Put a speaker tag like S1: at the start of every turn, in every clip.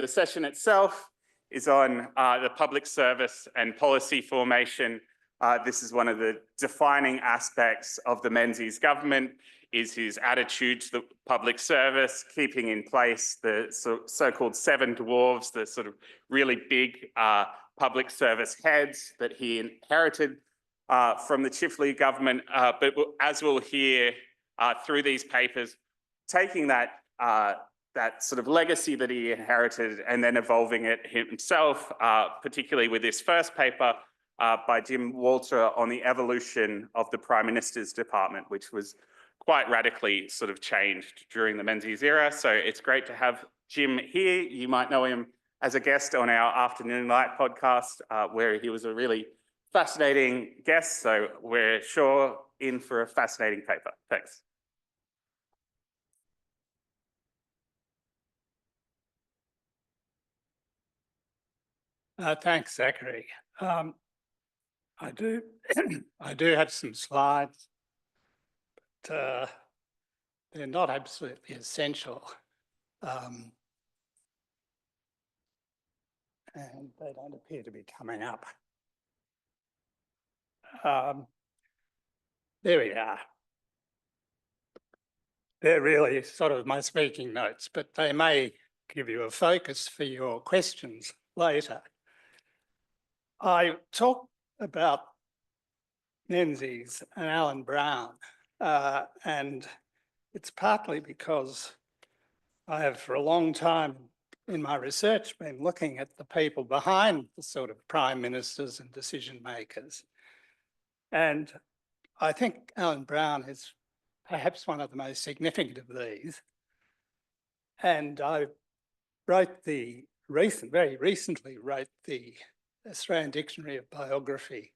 S1: The session itself is on the public service and policy formation. This is one of the defining aspects of the Menzies government, is his attitude to the public service, keeping in place the so-called seven dwarves, the sort of really big public service heads that he inherited from the Chifley government. But as we'll hear through these papers, taking that sort of legacy that he inherited and then evolving it himself, particularly with this first paper by Jim Walter on the evolution of the Prime Minister's Department, which was quite radically sort of changed during the Menzies era. So it's great to have Jim here. You might know him as a guest on our Afternoon Light podcast, where he was a really fascinating guest. So we're sure in for a fascinating paper. Thanks.
S2: Thanks, Zachary. I do have some slides, but they're not absolutely essential. And they don't appear to be coming up. There we are. They're really sort of my speaking notes, but they may give you a focus for your questions later. I talked about Menzies and Alan Brown, and it's partly because I have for a long time in my research been looking at the people behind the sort of prime ministers and decision makers. And I think Alan Brown is perhaps one of the most significant of these. And I wrote very recently wrote the Australian Dictionary of Biography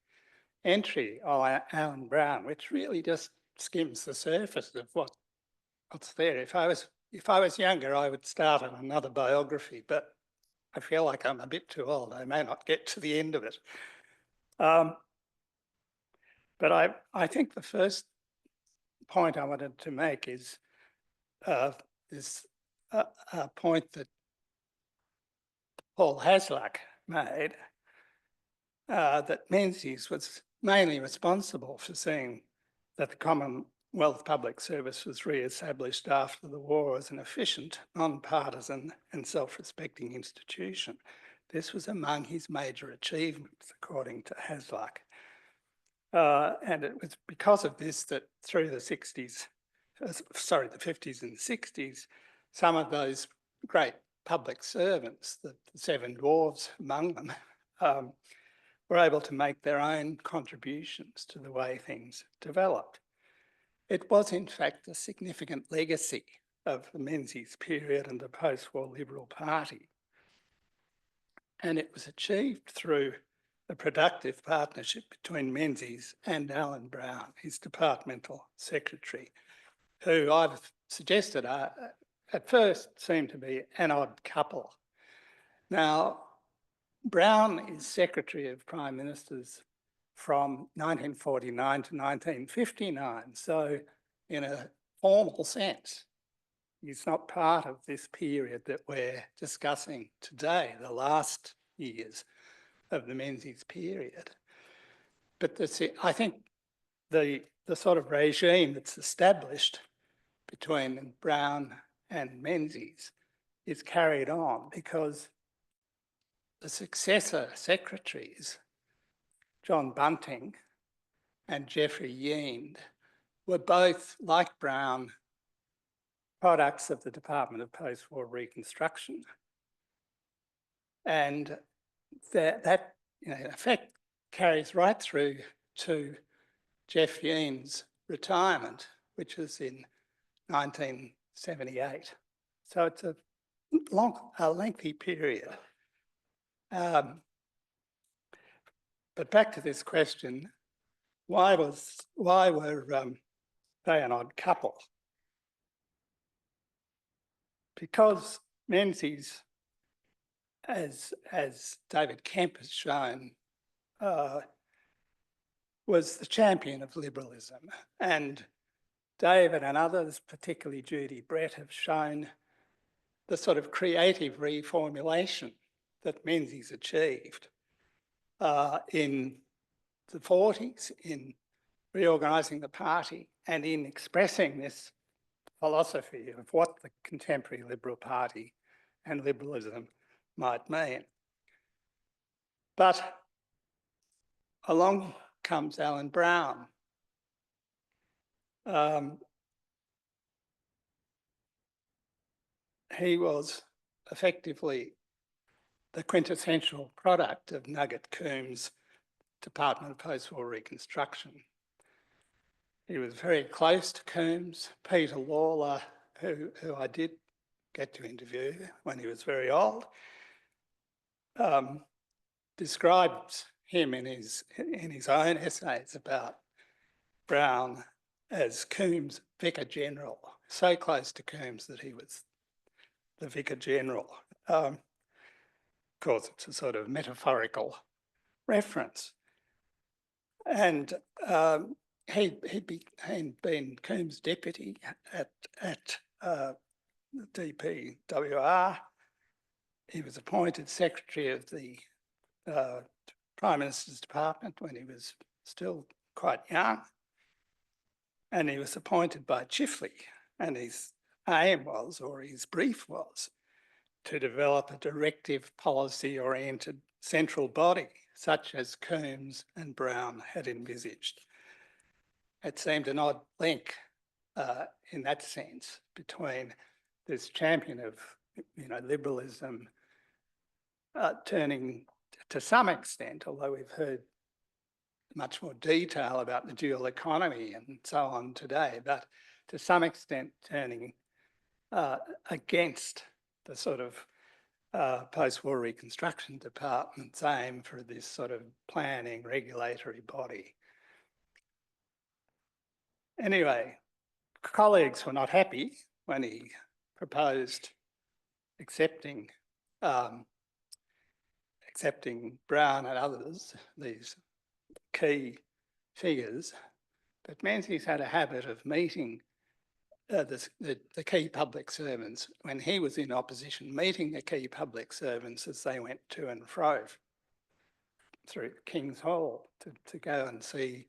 S2: entry on Alan Brown, which really just skims the surface of what's there. If I was younger, I would start on another biography, but I feel like I'm a bit too old. I may not get to the end of it. But I think the first point I wanted to make is a point that Paul Hasluck made, that Menzies was mainly responsible for seeing that the Commonwealth Public Service was re-established after the war as an efficient, non-partisan and self-respecting institution. This was among his major achievements, according to Hasluck. And it was because of this that through the 50s and 60s, some of those great public servants, the seven dwarves among them, were able to make their own contributions to the way things developed. It was, in fact, a significant legacy of the Menzies period and the post-war Liberal Party. And it was achieved through a productive partnership between Menzies and Alan Brown, his departmental secretary, who I've suggested at first seemed to be an odd couple. Now, Brown is Secretary of Prime Ministers from 1949 to 1959. So in a formal sense, he's not part of this period that we're discussing today, the last years of the Menzies period. But I think the sort of regime that's established between Brown and Menzies is carried on because the successor secretaries, John Bunting and Geoffrey Yeend, were both, like Brown, products of the Department of Post-War Reconstruction. And that in effect, carries right through to Geoff Yeend's retirement, which was in 1978. So it's a lengthy period. But back to this question, why were they an odd couple? Because Menzies, as David Kemp has shown, was the champion of liberalism, and David and others, particularly Judy Brett, have shown the sort of creative reformulation that Menzies achieved in the 40s in reorganising the party and in expressing this philosophy of what the contemporary Liberal Party and liberalism might mean. But along comes Alan Brown. He was effectively the quintessential product of Nugget Coombs' Department of Post-War Reconstruction. He was very close to Coombs. Peter Lawler, who I did get to interview when he was very old, describes him in his own essays about Brown as Coombs' Vicar General, so close to Coombs that he was the Vicar General. Of course, it's a sort of metaphorical reference. And he'd been Coombs' deputy at the DPWR. He was appointed secretary of the Prime Minister's Department when he was still quite young. And he was appointed by Chifley, and his aim was, or his brief was, to develop a directive policy-oriented central body, such as Coombs and Brown had envisaged. It seemed an odd link in that sense between this champion of liberalism turning to some extent, although we've heard much more detail about the dual economy and so on today, but to some extent turning against the sort of post-war Reconstruction Department's aim for this sort of planning regulatory body. Anyway, colleagues were not happy when he proposed accepting Brown and others, these key figures, but Menzies had a habit of meeting the key public servants when he was in opposition, meeting the key public servants as they went to and fro through King's Hall to go and see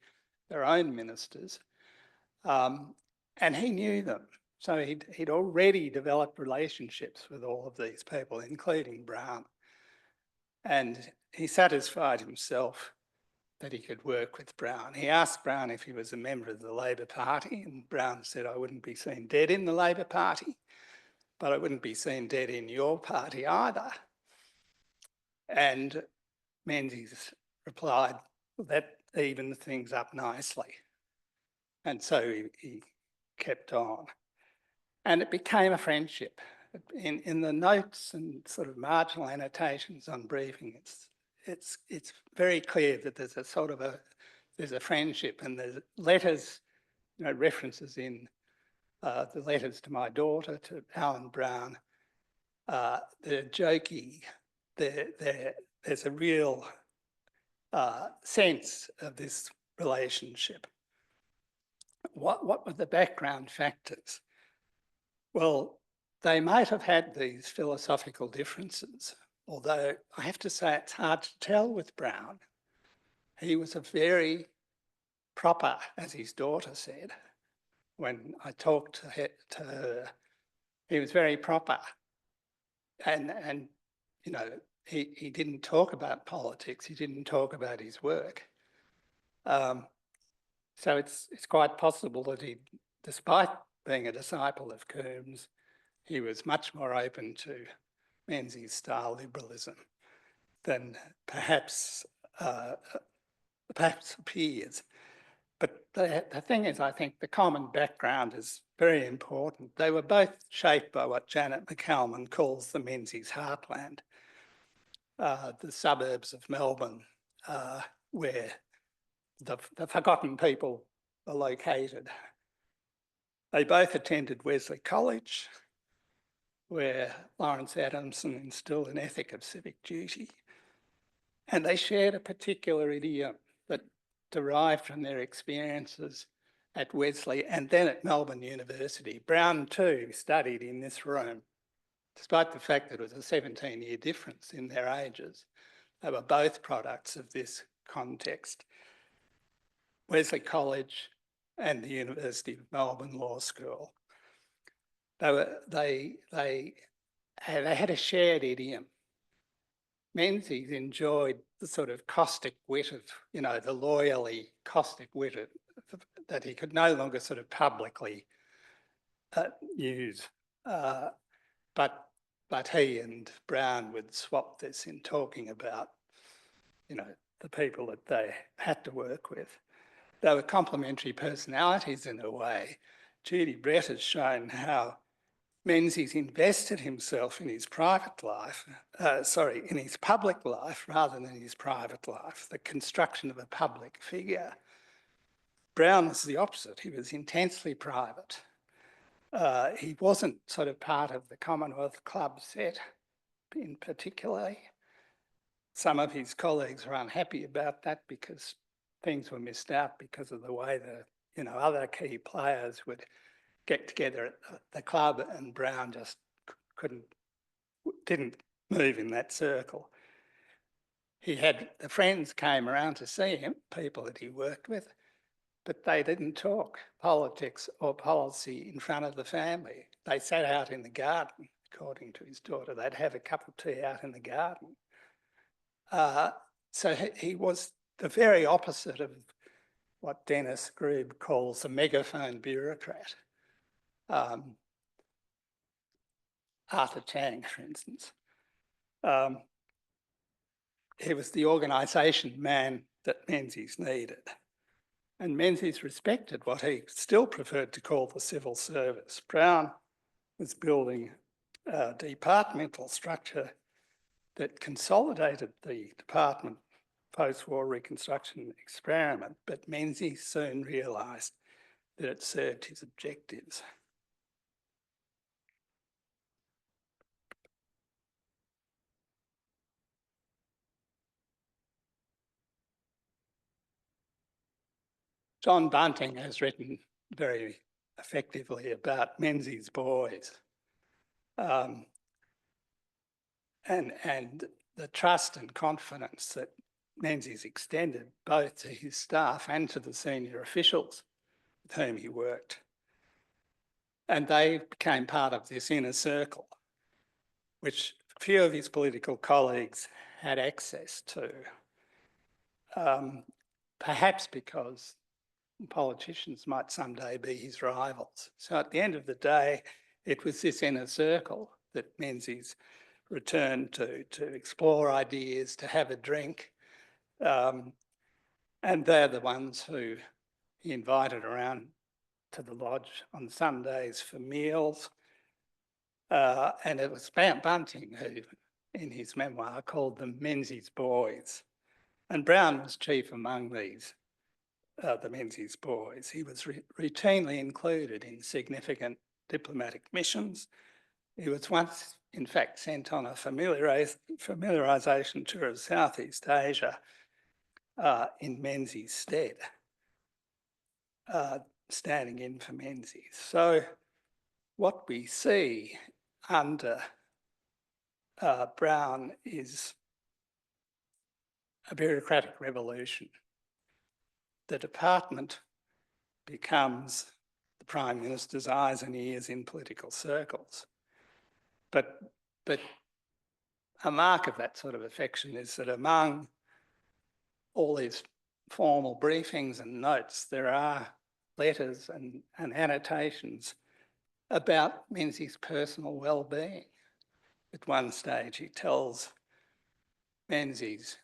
S2: their own ministers. And he knew them. So he'd already developed relationships with all of these people, including Brown. And he satisfied himself that he could work with Brown. He asked Brown if he was a member of the Labor Party, and Brown said, I wouldn't be seen dead in the Labor Party, but I wouldn't be seen dead in your party either. And Menzies replied, well, that evened things up nicely. And so he kept on. And it became a friendship. In the notes and sort of marginal annotations on briefing, it's very clear that there's a friendship, and there's letters, references in the letters to my daughter, to Alan Brown. They're jokey. There's a real sense of this relationship. What were the background factors? Well, they might have had these philosophical differences, although I have to say it's hard to tell with Brown. He was a very proper, as his daughter said, when I talked to her, he was very proper. And he didn't talk about politics, he didn't talk about his work. So it's quite possible that he, despite being a disciple of Coombs, he was much more open to Menzies style liberalism than perhaps appears. But the thing is, I think the common background is very important. They were both shaped by what Janet McCalman calls the Menzies heartland, the suburbs of Melbourne, where the forgotten people are located. They both attended Wesley College, where Lawrence Adamson instilled an ethic of civic duty. And they shared a particular idiom that derived from their experiences at Wesley and then at Melbourne University. Brown too studied in this room despite the fact that it was a 17-year difference in their ages. They were both products of this context. Wesley College and the University of Melbourne Law School. They had a shared idiom. Menzies enjoyed the sort of caustic wit of, the lawyerly caustic wit that he could no longer sort of publicly use. But he and Brown would swap this in talking about, the people that they had to work with. They were complementary personalities in a way. Judy Brett has shown how Menzies invested himself in his private life, in his public life rather than his private life, the construction of a public figure. Brown was the opposite. He was intensely private. He wasn't sort of part of the Commonwealth Club set in particular. Some of his colleagues were unhappy about that because things were missed out because of the way the, other key players would get together at the club, and Brown just didn't move in that circle. The friends came around to see him, people that he worked with, but they didn't talk politics or policy in front of the family. They sat out in the garden, according to his daughter. They'd have a cup of tea out in the garden. So he was the very opposite of what Dennis Grube calls a megaphone bureaucrat. Arthur Chang, for instance. He was the organisation man that Menzies needed. And Menzies respected what he still preferred to call the civil service. Brown was building a departmental structure that consolidated the department post-war Reconstruction experiment, but Menzies soon realised that it served his objectives. John Bunting has written very effectively about Menzies' boys and the trust and confidence that Menzies extended both to his staff and to the senior officials with whom he worked. And they became part of this inner circle, which few of his political colleagues had access to, perhaps because politicians might someday be his rivals. So at the end of the day, it was this inner circle that Menzies returned to explore ideas, to have a drink. And they're the ones who he invited around to the lodge on Sundays for meals. And it was Bunting who, in his memoir, called them Menzies boys. And Brown was chief among these, the Menzies boys. He was routinely included in significant diplomatic missions. He was once, in fact, sent on a familiarisation tour of Southeast Asia in Menzies' stead, standing in for Menzies. So what we see under Brown is a bureaucratic revolution. The department becomes the Prime Minister's eyes and ears in political circles. But a mark of that sort of affection is that among all these formal briefings and notes, there are letters and annotations about Menzies' personal well-being. At one stage, he tells Menzies,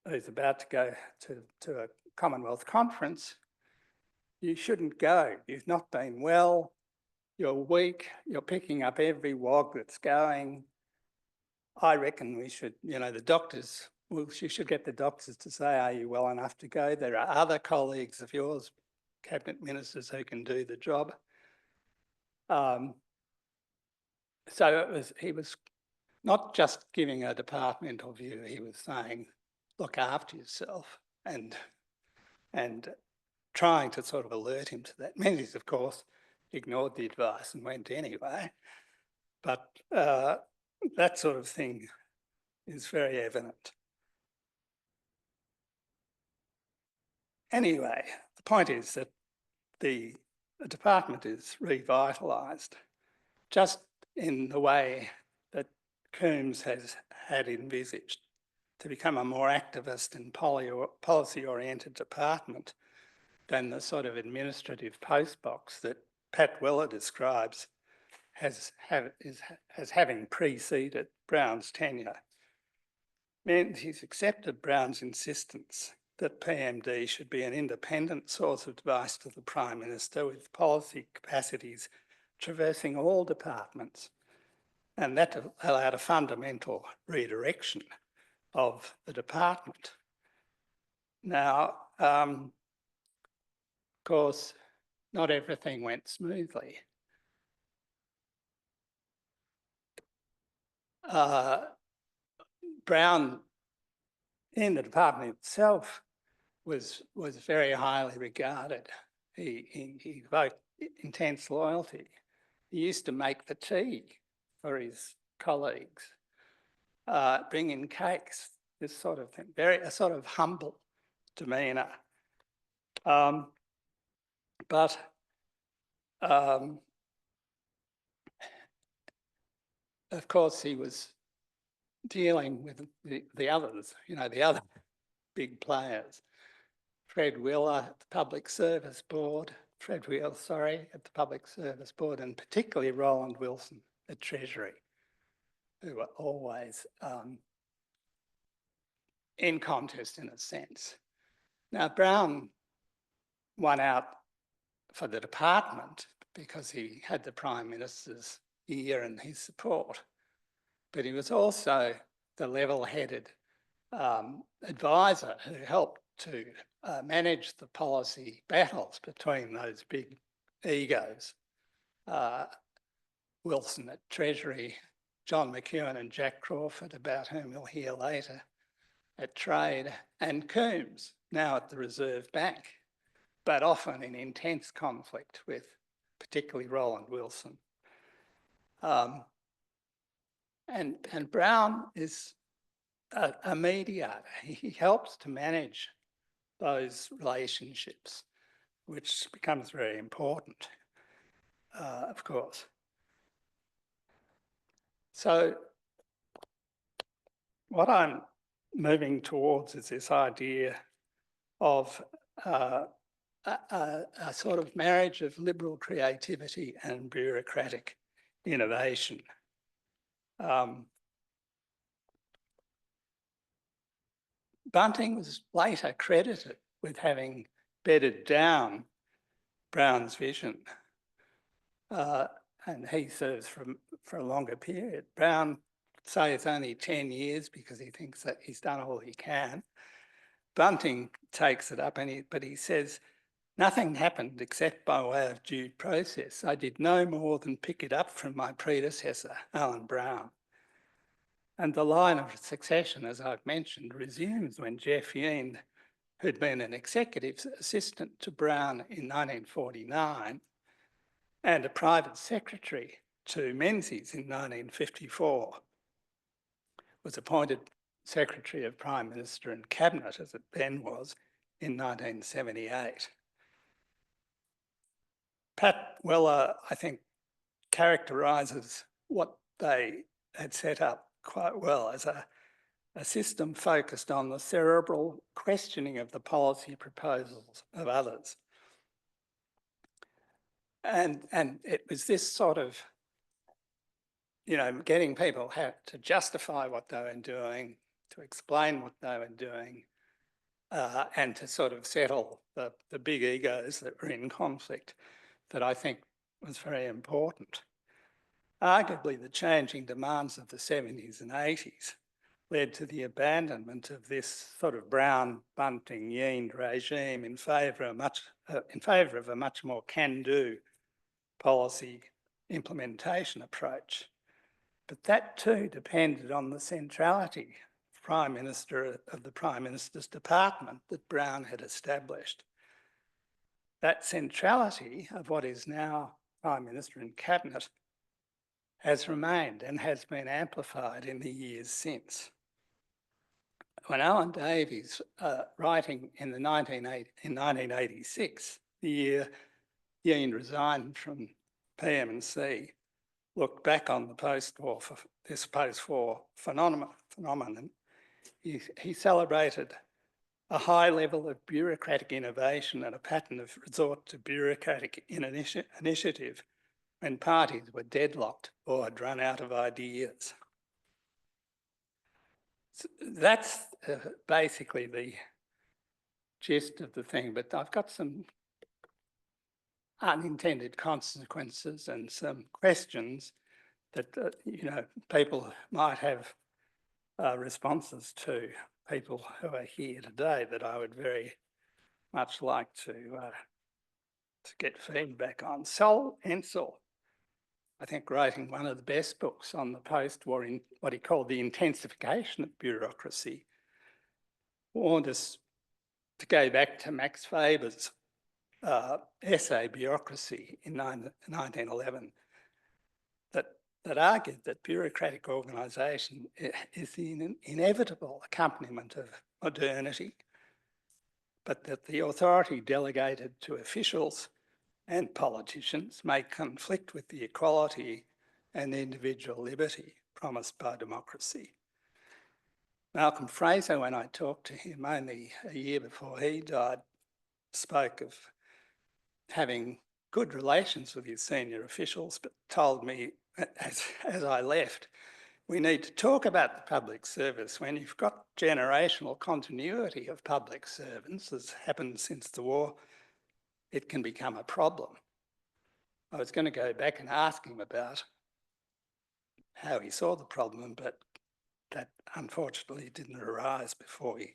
S2: who's about to go to a Commonwealth conference, you shouldn't go. You've not been well. You're weak. You're picking up every wog that's going. I reckon we should, the doctors, you should get the doctors to say, are you well enough to go? There are other colleagues of yours, cabinet ministers, who can do the job. So he was not just giving a departmental view, he was saying, look after yourself and trying to sort of alert him to that. Menzies, of course, ignored the advice and went anyway. But that sort of thing is very evident. Anyway, the point is that the department is revitalised just in the way that Coombs has had envisaged, to become a more activist and policy-oriented department than the sort of administrative postbox that Pat Weller describes as having preceded Brown's tenure. Menzies accepted Brown's insistence that PMD should be an independent source of advice to the Prime Minister with policy capacities traversing all departments, and that allowed a fundamental redirection of the department. Now, of course, not everything went smoothly. Brown in the department itself was very highly regarded. He evoked intense loyalty. He used to make the tea for his colleagues, bring in cakes, this sort of thing, a sort of humble demeanour. But of course, he was dealing with the others, the other big players. Fred Wheeler at the Public Service Board, at the Public Service Board, and particularly Roland Wilson at Treasury, who were always in contest in a sense. Now, Brown won out for the department because he had the Prime Minister's ear and his support, but he was also the level-headed advisor who helped to manage the policy battles between those big egos. Wilson at Treasury, John McEwen and Jack Crawford, about whom we'll hear later, at Trade, and Coombs, now at the Reserve Bank, but often in intense conflict with particularly Roland Wilson. And Brown is a mediator. He helps to manage those relationships, which becomes very important, of course. So what I'm moving towards is this idea of a sort of marriage of liberal creativity and bureaucratic innovation. Bunting was later credited with having bedded down Brown's vision, and he serves for a longer period. Brown says only 10 years because he thinks that he's done all he can. Bunting takes it up, but he says, "Nothing happened except by way of due process. I did no more than pick it up from my predecessor, Alan Brown." And the line of succession, as I've mentioned, resumes when Jeff Yeend, who'd been an executive assistant to Brown in 1949 and a private secretary to Menzies in 1954, was appointed Secretary of Prime Minister and Cabinet, as it then was, in 1978. Pat Weller, I think, characterises what they had set up quite well as a system focused on the cerebral questioning of the policy proposals of others. And it was this sort of, getting people to justify what they were doing, to explain what they were doing, and to sort of settle the big egos that were in conflict, that I think was very important. Arguably, the changing demands of the 70s and 80s led to the abandonment of this sort of Brown, Bunting, Yeend regime in favour of a much more can-do policy implementation approach. But that too depended on the centrality of the Prime Minister's department that Brown had established. That centrality of what is now Prime Minister and Cabinet has remained and has been amplified in the years since. When Alan Davies, writing in 1986, the year Ian resigned from PM&C, looked back on the post-war phenomenon, he celebrated a high level of bureaucratic innovation and a pattern of resort to bureaucratic initiative when parties were deadlocked or had run out of ideas. So that's basically the gist of the thing, but I've got some unintended consequences and some questions that people might have responses to, people who are here today, that I would very much like to get feedback on. Sol Ensel, I think, writing one of the best books on the post-war, in what he called the intensification of bureaucracy, warned us to go back to Max Weber's essay, Bureaucracy, in 1911, that argued that bureaucratic organisation is the inevitable accompaniment of modernity, but that the authority delegated to officials and politicians may conflict with the equality and individual liberty promised by democracy. Malcolm Fraser, when I talked to him only a year before he died, spoke of having good relations with his senior officials, but told me as I left, we need to talk about the public service. When you've got generational continuity of public servants, as happened since the war, it can become a problem. I was going to go back and ask him about how he saw the problem, but that unfortunately didn't arise before he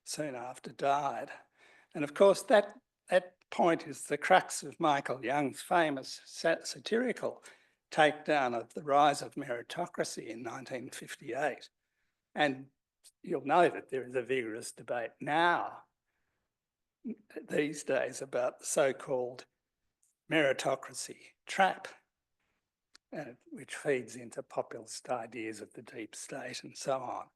S2: soon after died. And of course, that point is the crux of Michael Young's famous satirical takedown of the rise of meritocracy in 1958. And you'll know that there is a vigorous debate now, these days, about the so-called meritocracy trap, which feeds into populist ideas of the deep state and so on.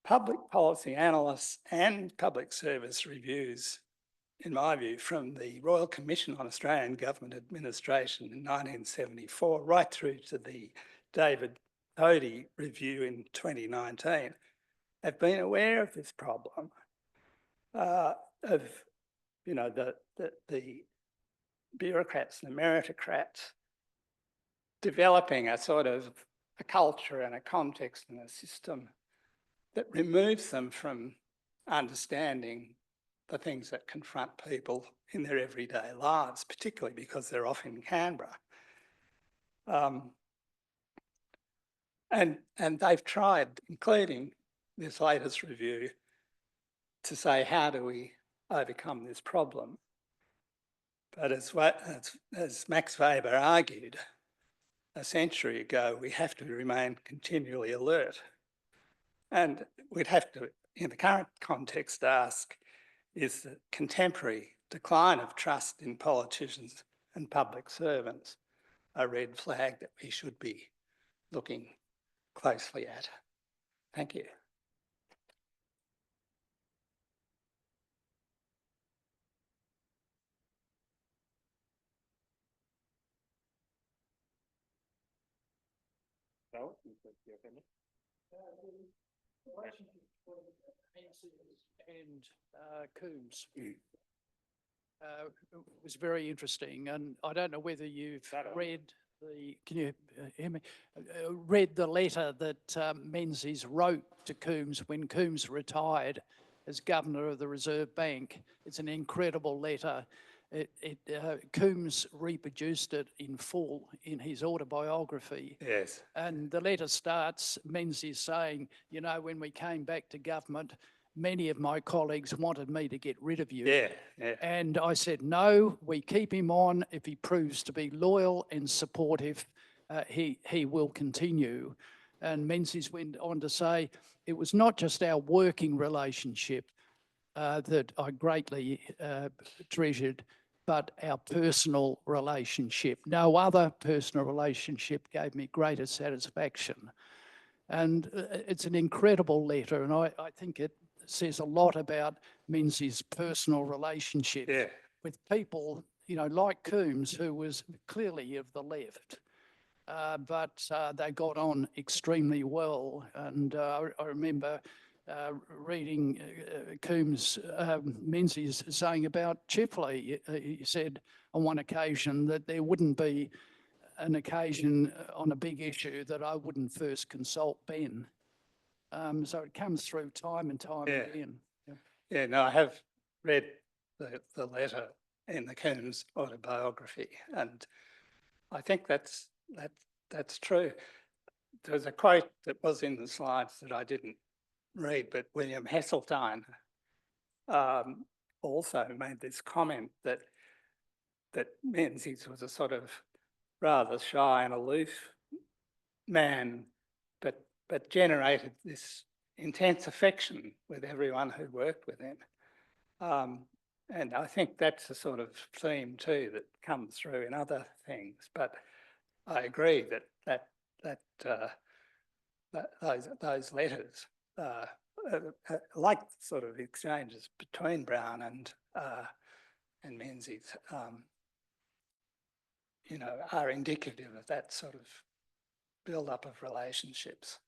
S2: Public policy analysts and public service reviews, in my view, from the Royal Commission on Australian Government Administration in 1974 right through to the David Thodey review in 2019, have been aware of this problem of the bureaucrats and the meritocrats developing a sort of a culture and a context and a system that removes them from understanding the things that confront people in their everyday lives, particularly because they're off in Canberra. And they've tried, including this latest review, to say, how do we overcome this problem? But as Max Weber argued a century ago, we have to remain continually alert. And we'd have to, in the current context, ask, is the contemporary decline of trust in politicians and public servants a red flag that we should be looking closely at? Thank you.
S3: And Coombs was very interesting, and I don't know whether you've read the. Can you hear me? Read the letter that Menzies wrote to Coombs when Coombs retired as governor of the Reserve Bank. It's an incredible letter. Coombs reproduced it in full in his autobiography.
S2: Yes.
S3: And the letter starts, Menzies saying, you know, when we came back to government, many of my colleagues wanted me to get rid of you.
S2: Yeah.
S3: And I said, no, we keep him on. If he proves to be loyal and supportive, he will continue. And Menzies went on to say, it was not just our working relationship that I greatly treasured. but our personal relationship. No other personal relationship gave me greater satisfaction. And it's an incredible letter, and I think it says a lot about Menzies' personal relationship with people, you know, like Coombs, who was clearly of the left. But they got on extremely well. And I remember reading Coombs, Menzies saying about Chifley. He said on one occasion that there wouldn't be an occasion on a big issue that I wouldn't first consult Ben. So it comes through time and time again.
S2: Yeah, no, I have read the letter in the Coombs autobiography, and I think that's true. There's a quote that was in the slides that I didn't read, but William Heseltine also made this comment that Menzies was a sort of rather shy and aloof man, but generated this intense affection with everyone who worked with him. And I think that's a sort of theme too that comes through in other things. But I agree that those letters, like sort of exchanges between Brown and Menzies, you know, are indicative of that sort of build-up of relationships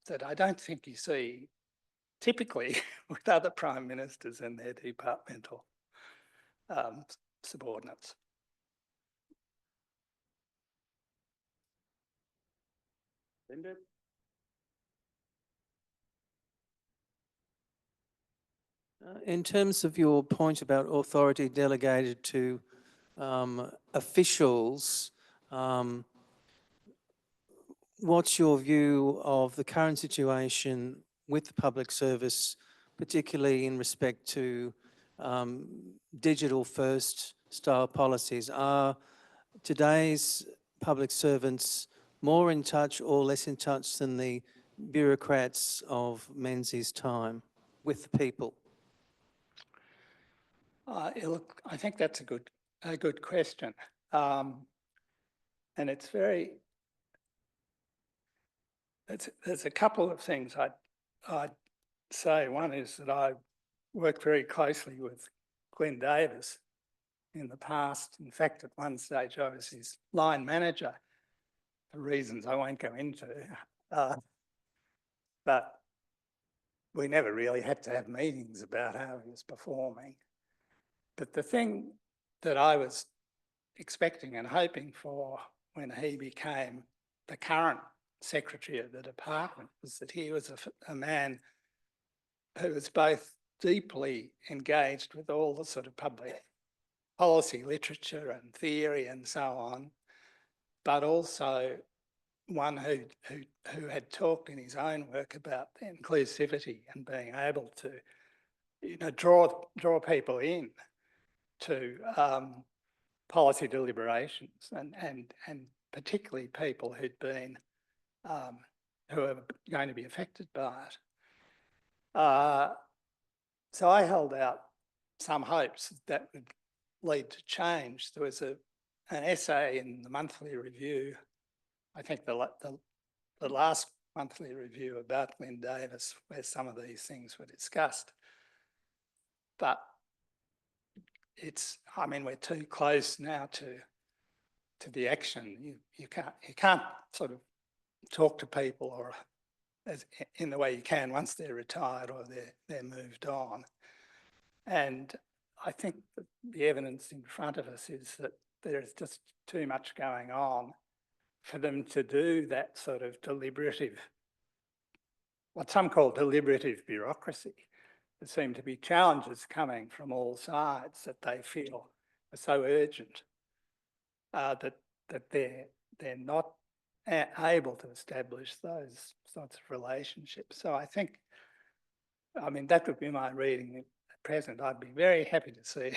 S2: that I don't think you see typically with other prime ministers and their departmental subordinates.
S1: Linda?
S4: In terms of your point about authority delegated to officials, what's your view of the current situation with the public service, particularly in respect to digital first style policies? Are today's public servants more in touch or less in touch than the bureaucrats of Menzies' time with the people?
S2: Look, I think that's a good question, and it's very. There's a couple of things I'd say. One is that I worked very closely with Glenn Davis in the past. In fact, at one stage I was his line manager for reasons I won't go into. But we never really had to have meetings about how he was performing. But the thing that I was expecting and hoping for when he became the current secretary of the department was that he was a man who was both deeply engaged with all the sort of public policy literature and theory and so on, but also one who had talked in his own work about inclusivity and being able to, you know, draw people in to policy deliberations and particularly people who'd been who are going to be affected by it. So I held out some hopes that would lead to change. There was an essay in the monthly review, I think the last monthly review about Glenn Davis, where some of these things were discussed. But I mean, we're too close now to the action. You can't sort of talk to people or in the way you can once they're retired or they're moved on. And I think that the evidence in front of us is that there's just too much going on for them to do that sort of deliberative, what some call deliberative bureaucracy. There seem to be challenges coming from all sides that they feel are so urgent that they're not able to establish those sorts of relationships. So I think, I mean, that would be my reading at present. I'd be very happy to see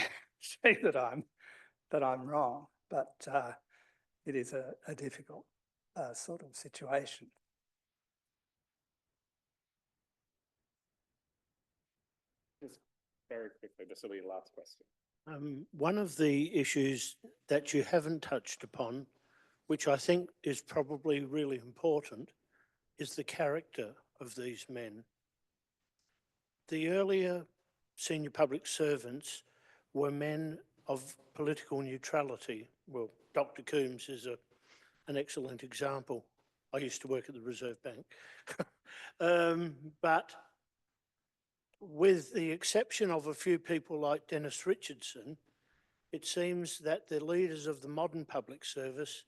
S2: that I'm wrong, but it is a difficult sort of situation.
S1: Just very quickly, this will be the last question.
S5: One of the issues that you haven't touched upon, which I think is probably really important, is the character of these men. The earlier senior public servants were men of political neutrality. Well, Dr. Coombs is an excellent example. I used to work at the Reserve Bank. But with the exception of a few people like Dennis Richardson, it seems that the leaders of the modern public service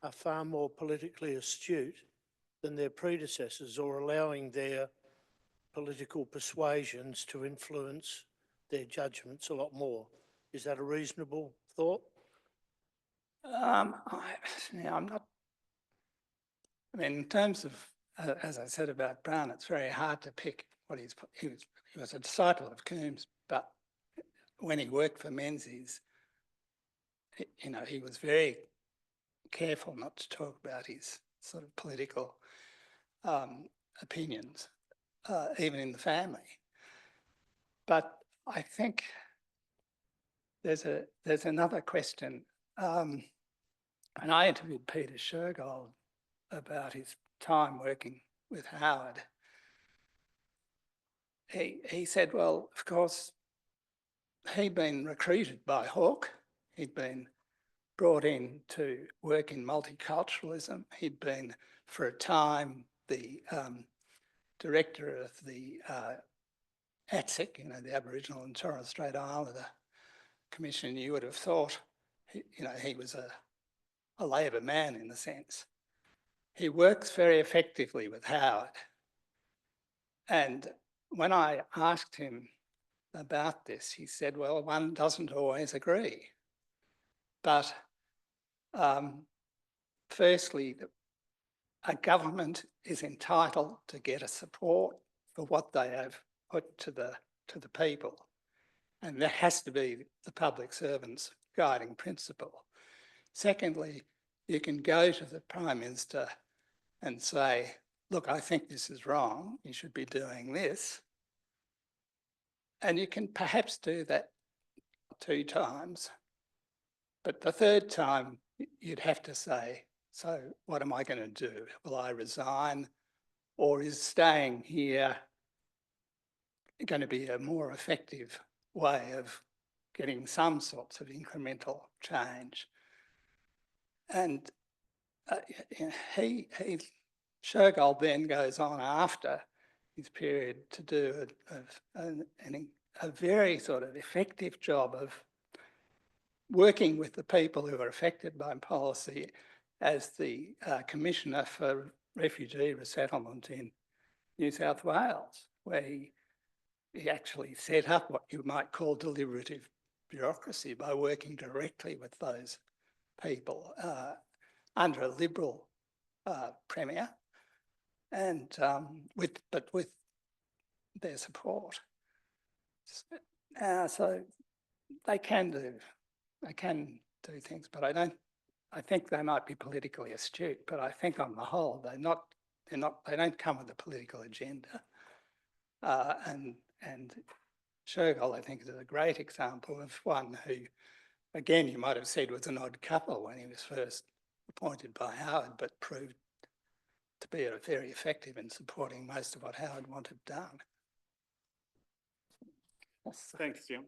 S5: are far more politically astute than their predecessors, or allowing their political persuasions to influence their judgments a lot more. Is that a reasonable thought?
S2: I'm not, I mean, in terms of, as I said about Brown, it's very hard to pick what he was a disciple of Coombs, but when he worked for Menzies, he was very careful not to talk about his sort of political opinions, even in the family. But I think there's another question. And I interviewed Peter Shergold about his time working with Howard. He said, well, of course, he'd been recruited by Hawke. He'd been brought in to work in multiculturalism. He'd been, for a time, the director of the ATSIC, the Aboriginal and Torres Strait Islander Commission. You would have thought, he was a Labor man in a sense. He works very effectively with Howard. And when I asked him about this, he said, well, one doesn't always agree. But firstly, a government is entitled to get a support for what they have put to the people. And that has to be the public servant's guiding principle. Secondly, you can go to the Prime Minister and say, look, I think this is wrong, you should be doing this. And you can perhaps do that 2 times. But the 3rd time, you'd have to say, so what am I going to do? Will I resign? Or is staying here going to be a more effective way of getting some sorts of incremental change? And Shergold then goes on after his period to do a very sort of effective job of working with the people who are affected by policy as the Commissioner for Refugee Resettlement in New South Wales, where he actually set up what you might call deliberative bureaucracy by working directly with those people under a Liberal Premier, and with their support. So they can do things, but I think they might be politically astute, but I think on the whole they don't come with a political agenda. And Shergold, I think, is a great example of one who, again, you might have said was an odd couple when he was first appointed by Howard, but proved to be very effective in supporting most of what Howard wanted done.
S1: Thanks, Jim.